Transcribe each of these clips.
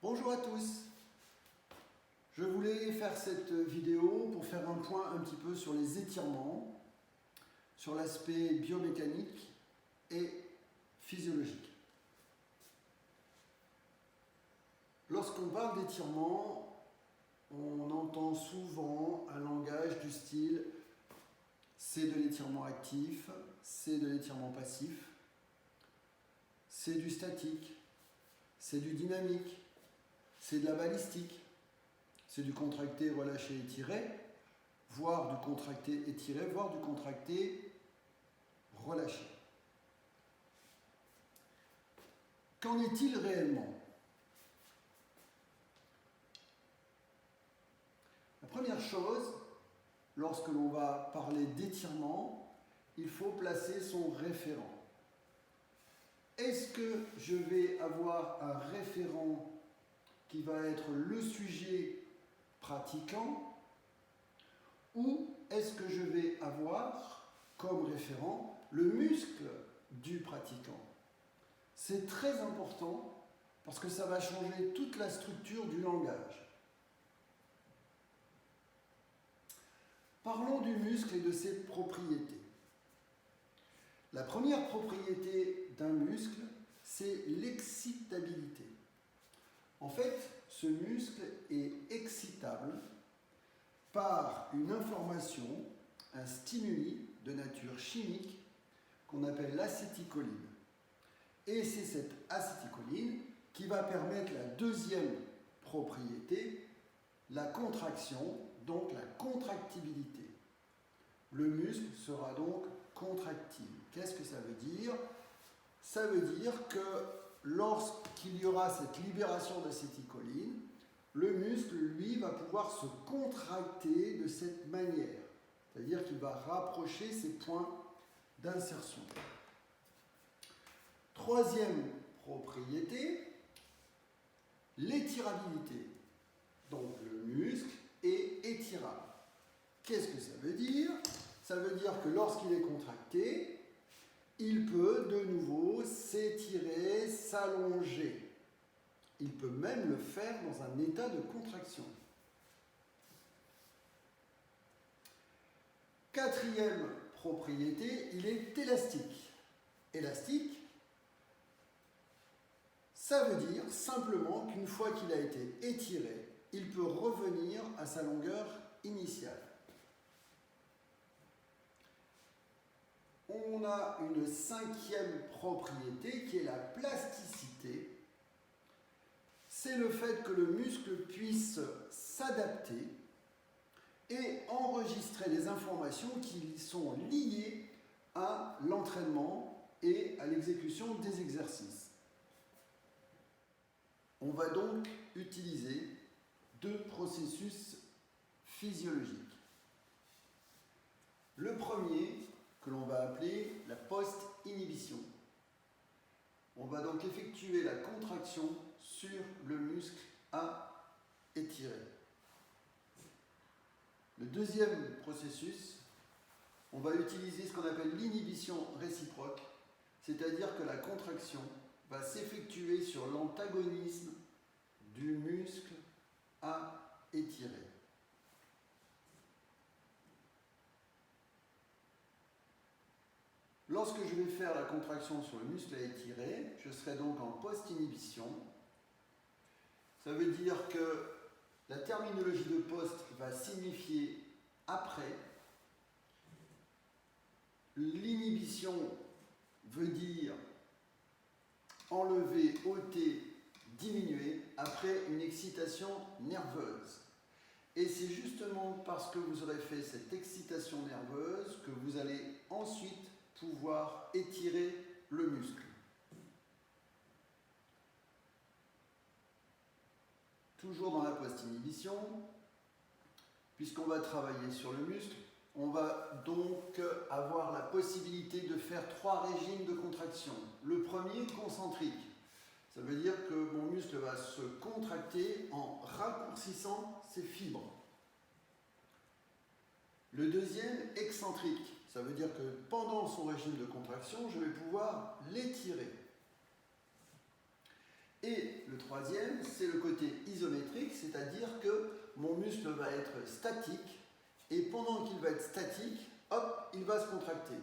Bonjour à tous. Je voulais faire cette vidéo pour faire un point un petit peu sur les étirements, sur l'aspect biomécanique et physiologique. Lorsqu'on parle d'étirement, on entend souvent un langage du style c'est de l'étirement actif, c'est de l'étirement passif, c'est du statique, c'est du dynamique, c'est de la balistique, c'est du contracté, relâché, étiré, voire du contracté, étiré, voire du contracté, relâché. Qu'en est-il réellement? La première chose, lorsque l'on va parler d'étirement, il faut placer son référent. Est-ce que je vais avoir un référent qui va être le sujet pratiquant, ou est-ce que je vais avoir comme référent le muscle du pratiquant? C'est très important parce que ça va changer toute la structure du langage. Parlons du muscle et de ses propriétés. La première propriété d'un muscle, c'est l'excitabilité. En fait, ce muscle est excitable par une information, un stimuli de nature chimique qu'on appelle l'acétycholine. Et c'est cette acétycholine qui va permettre la deuxième propriété, la contraction, donc la contractibilité. Le muscle sera donc contractile. Qu'est-ce que ça veut dire? Ça veut dire que lorsqu'il y aura cette libération d'acétycholine, le muscle, lui, va pouvoir se contracter de cette manière. C'est-à-dire qu'il va rapprocher ses points d'insertion. Troisième propriété, l'étirabilité. Donc le muscle est étirable. Qu'est-ce que ça veut dire? Ça veut dire que lorsqu'il est contracté, il peut de nouveau s'étirer, s'allonger. Il peut même le faire dans un état de contraction. Quatrième propriété, il est élastique. Élastique, ça veut dire simplement qu'une fois qu'il a été étiré, il peut revenir à sa longueur initiale. On a une cinquième propriété qui est la plasticité. C'est le fait que le muscle puisse s'adapter et enregistrer les informations qui sont liées à l'entraînement et à l'exécution des exercices. On va donc utiliser deux processus physiologiques. Le premier, que l'on va appeler la post-inhibition. On va donc effectuer la contraction sur le muscle à étirer. Le deuxième processus, on va utiliser ce qu'on appelle l'inhibition réciproque, c'est-à-dire que la contraction va s'effectuer sur l'antagonisme du muscle à étirer. Lorsque je vais faire la contraction sur le muscle à étirer, je serai donc en post-inhibition. Ça veut dire que la terminologie de post va signifier après. L'inhibition veut dire enlever, ôter, diminuer après une excitation nerveuse. Et c'est justement parce que vous aurez fait cette excitation nerveuse que vous allez ensuite pouvoir étirer le muscle. Toujours dans la post-inhibition, puisqu'on va travailler sur le muscle, on va donc avoir la possibilité de faire trois régimes de contraction. Le premier, concentrique. Ça veut dire que mon muscle va se contracter en raccourcissant ses fibres. Le deuxième, excentrique. Ça veut dire que pendant son régime de contraction, je vais pouvoir l'étirer. Et le le troisième, c'est le côté isométrique, c'est-à-dire que mon muscle va être statique et pendant qu'il va être statique, hop, il va se contracter.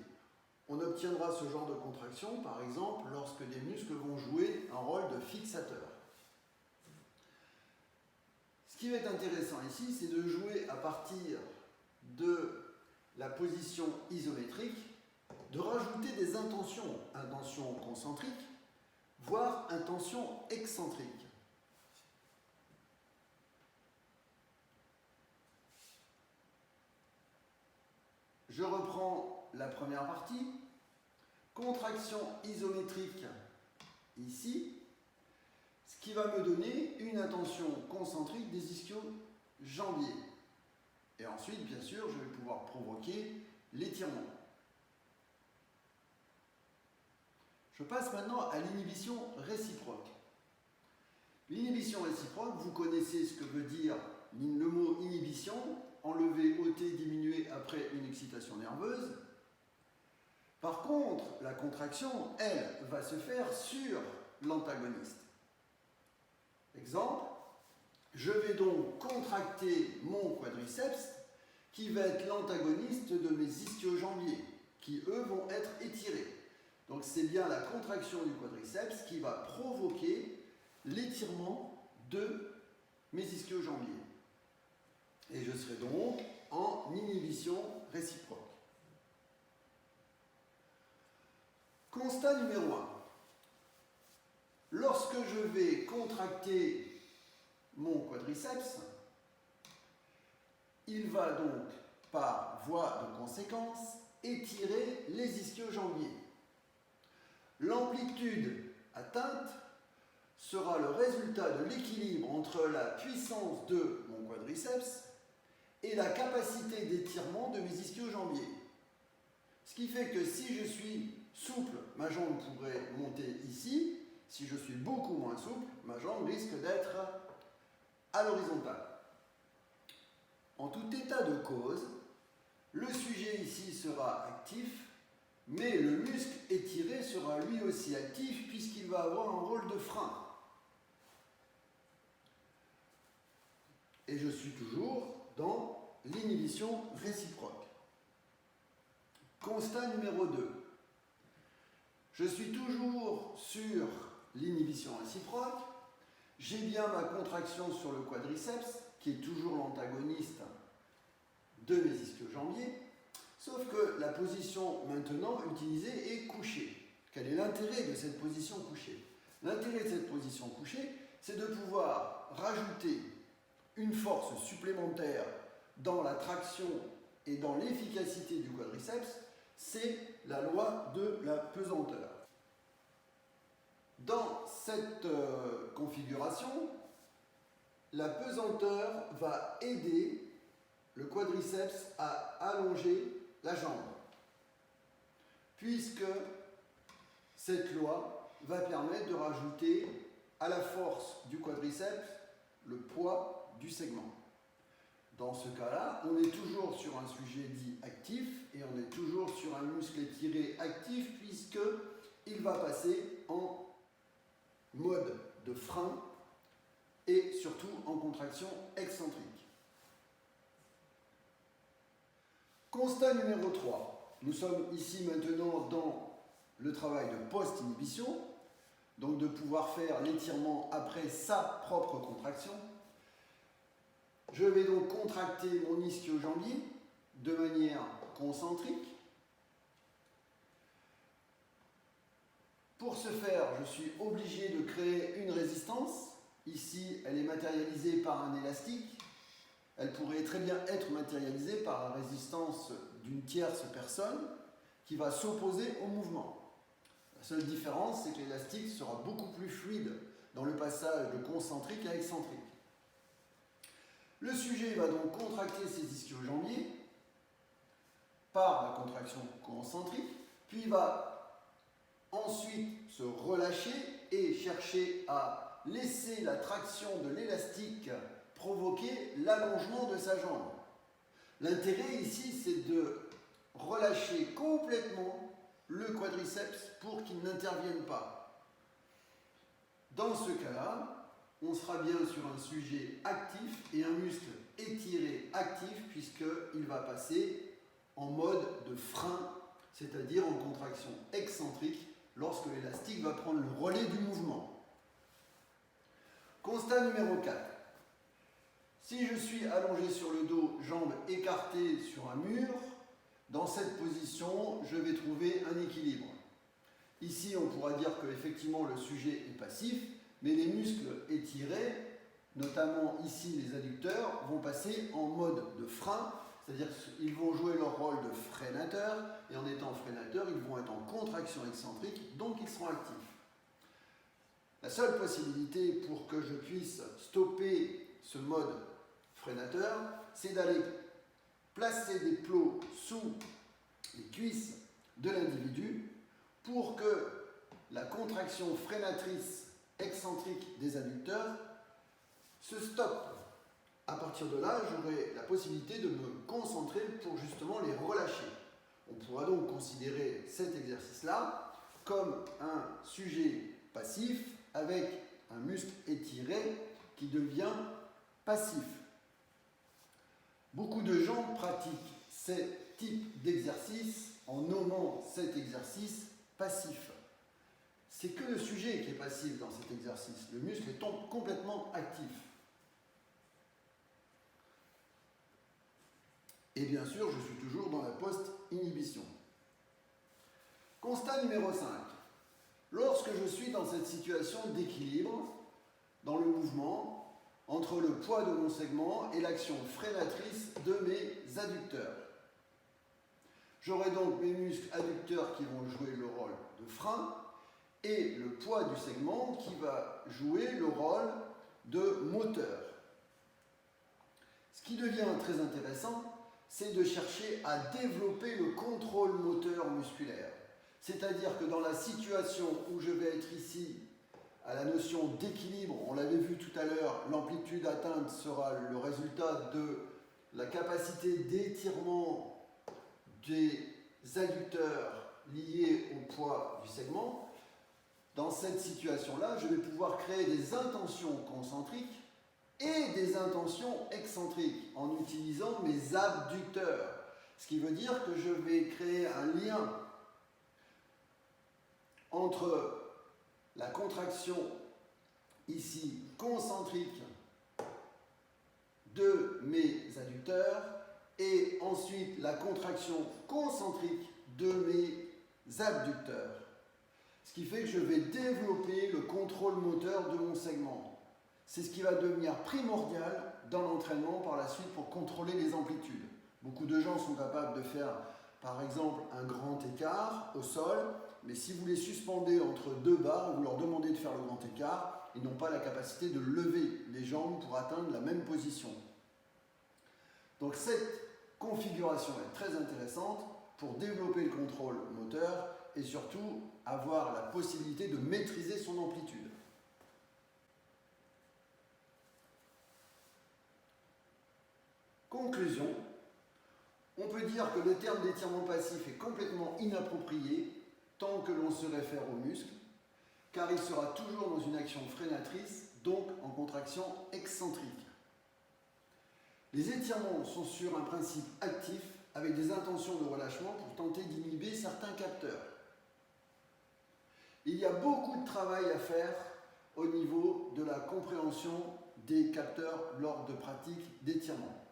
On obtiendra ce genre de contraction, par exemple, lorsque les muscles vont jouer un rôle de fixateur. Ce qui va être intéressant ici, c'est de jouer à partir de la position isométrique, de rajouter des intentions, intentions concentriques, voire intentions excentriques. Je reprends la première partie. Contraction isométrique ici, ce qui va me donner une intention concentrique des ischio-jambiers. Et ensuite, bien sûr, je vais pouvoir provoquer l'étirement. Je passe maintenant à l'inhibition réciproque. L'inhibition réciproque, vous connaissez ce que veut dire le mot inhibition, enlever, ôter, diminuer après une excitation nerveuse. Par contre, la contraction, elle, va se faire sur l'antagoniste. Exemple, je vais donc contracter mon quadriceps qui va être l'antagoniste de mes ischio-jambiers qui, eux, vont être étirés. Donc c'est bien la contraction du quadriceps qui va provoquer l'étirement de mes ischio-jambiers. Et je serai donc en inhibition réciproque. Constat numéro 1. Lorsque je vais contracter mon quadriceps, il va donc, par voie de conséquence, étirer les ischio-jambiers. L'amplitude atteinte sera le résultat de l'équilibre entre la puissance de mon quadriceps et la capacité d'étirement de mes ischio-jambiers. Ce qui fait que si je suis souple, ma jambe pourrait monter ici. Si je suis beaucoup moins souple, ma jambe risque d'être à l'horizontale. En tout état de cause, le sujet ici sera actif, mais le muscle étiré sera lui aussi actif puisqu'il va avoir un rôle de frein. Et je suis toujours dans l'inhibition réciproque. Constat numéro 2. Je suis toujours sur l'inhibition réciproque. J'ai bien ma contraction sur le quadriceps, qui est toujours l'antagoniste de mes ischio-jambiers, sauf que la position maintenant utilisée est couchée. Quel est l'intérêt de cette position couchée? L'intérêt de cette position couchée, c'est de pouvoir rajouter une force supplémentaire dans la traction et dans l'efficacité du quadriceps, c'est la loi de la pesanteur. Dans cette configuration, la pesanteur va aider le quadriceps à allonger la jambe, puisque cette loi va permettre de rajouter à la force du quadriceps le poids du segment. Dans ce cas-là, on est toujours sur un sujet dit actif et on est toujours sur un muscle étiré actif puisqu'il va passer en mode de frein et surtout en contraction excentrique. Constat numéro 3. Nous sommes ici maintenant dans le travail de post-inhibition, donc de pouvoir faire l'étirement après sa propre contraction. Je vais donc contracter mon ischio-jambier de manière concentrique. Pour ce faire, je suis obligé de créer une résistance. Ici, elle est matérialisée par un élastique. Elle pourrait très bien être matérialisée par la résistance d'une tierce personne qui va s'opposer au mouvement. La seule différence, c'est que l'élastique sera beaucoup plus fluide dans le passage de concentrique à excentrique. Le sujet va donc contracter ses ischio-jambiers par la contraction concentrique, puis va ensuite se relâcher et chercher à laisser la traction de l'élastique provoquer l'allongement de sa jambe. L'intérêt ici, c'est de relâcher complètement le quadriceps pour qu'il n'intervienne pas. Dans ce cas-là, on sera bien sur un sujet actif et un muscle étiré actif puisqu'il va passer en mode de frein, c'est-à-dire en contraction excentrique lorsque l'élastique va prendre le relais du mouvement. Constat numéro 4. Si je suis allongé sur le dos, jambes écartées sur un mur, dans cette position, je vais trouver un équilibre. Ici, on pourra dire qu'effectivement le sujet est passif, mais les muscles étirés, notamment ici les adducteurs, vont passer en mode de frein, c'est-à-dire qu'ils vont jouer leur rôle de freinateur, et en étant freinateur, ils vont être en contraction excentrique, donc ils seront actifs. La seule possibilité pour que je puisse stopper ce mode freinateur, c'est d'aller placer des plots sous les cuisses de l'individu pour que la contraction freinatrice excentrique des adducteurs se stoppe. À partir de là, j'aurai la possibilité de me concentrer pour justement les relâcher. On pourra donc considérer cet exercice-là comme un sujet passif avec un muscle étiré qui devient passif. Beaucoup de gens pratiquent ce type d'exercice en nommant cet exercice passif. C'est que le sujet qui est passif dans cet exercice. Le muscle est complètement actif. Et bien sûr, je suis toujours dans la post-inhibition. Constat numéro 5. Lorsque je suis dans cette situation d'équilibre, dans le mouvement, entre le poids de mon segment et l'action freinatrice de mes adducteurs. J'aurai donc mes muscles adducteurs qui vont jouer le rôle de frein et le poids du segment qui va jouer le rôle de moteur. Ce qui devient très intéressant, c'est de chercher à développer le contrôle moteur musculaire. C'est-à-dire que dans la situation où je vais être ici à la notion d'équilibre, on l'avait vu tout à l'heure, l'amplitude atteinte sera le résultat de la capacité d'étirement des adducteurs liés au poids du segment. Dans cette situation-là, je vais pouvoir créer des intentions concentriques et des intentions excentriques en utilisant mes abducteurs. Ce qui veut dire que je vais créer un lien entre la contraction ici concentrique de mes adducteurs et ensuite la contraction concentrique de mes abducteurs. Ce qui fait que je vais développer le contrôle moteur de mon segment. C'est ce qui va devenir primordial dans l'entraînement par la suite pour contrôler les amplitudes. Beaucoup de gens sont capables de faire par exemple un grand écart au sol, mais si vous les suspendez entre deux barres, vous leur demandez de faire le grand écart, ils n'ont pas la capacité de lever les jambes pour atteindre la même position. Donc cette configuration est très intéressante pour développer le contrôle moteur et surtout avoir la possibilité de maîtriser son amplitude. Conclusion, on peut dire que le terme d'étirement passif est complètement inapproprié tant que l'on se réfère au muscle, car il sera toujours dans une action freinatrice, donc en contraction excentrique. Les étirements sont sur un principe actif avec des intentions de relâchement pour tenter d'inhiber certains capteurs. Il y a beaucoup de travail à faire au niveau de la compréhension des capteurs lors de pratiques d'étirement.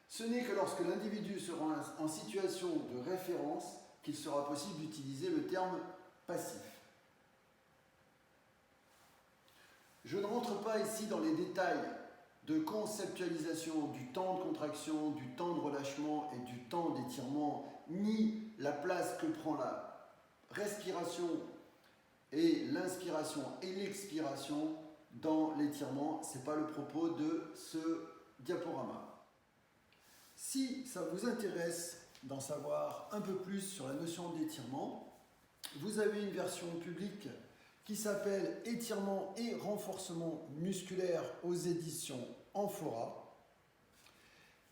Ce n'est que lorsque l'individu sera en situation de référence qu'il sera possible d'utiliser le terme passif. Je ne rentre pas ici dans les détails de conceptualisation du temps de contraction, du temps de relâchement et du temps d'étirement, ni la place que prend la respiration et l'inspiration et l'expiration dans l'étirement. Ce n'est pas le propos de ce diaporama. Si ça vous intéresse d'en savoir un peu plus sur la notion d'étirement, vous avez une version publique qui s'appelle « Étirement et renforcement musculaire » aux éditions Amphora.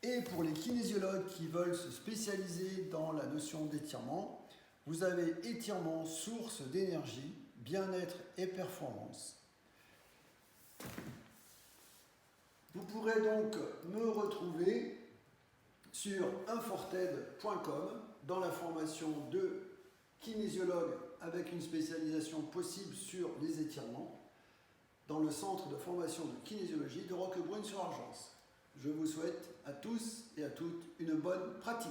Et pour les kinésiologues qui veulent se spécialiser dans la notion d'étirement, vous avez « Étirement, source d'énergie, bien-être et performance ». Vous pourrez donc me retrouver sur inforted.com dans la formation de kinésiologue avec une spécialisation possible sur les étirements dans le centre de formation de kinésiologie de Roquebrune-sur-Argence. Je vous souhaite à tous et à toutes une bonne pratique.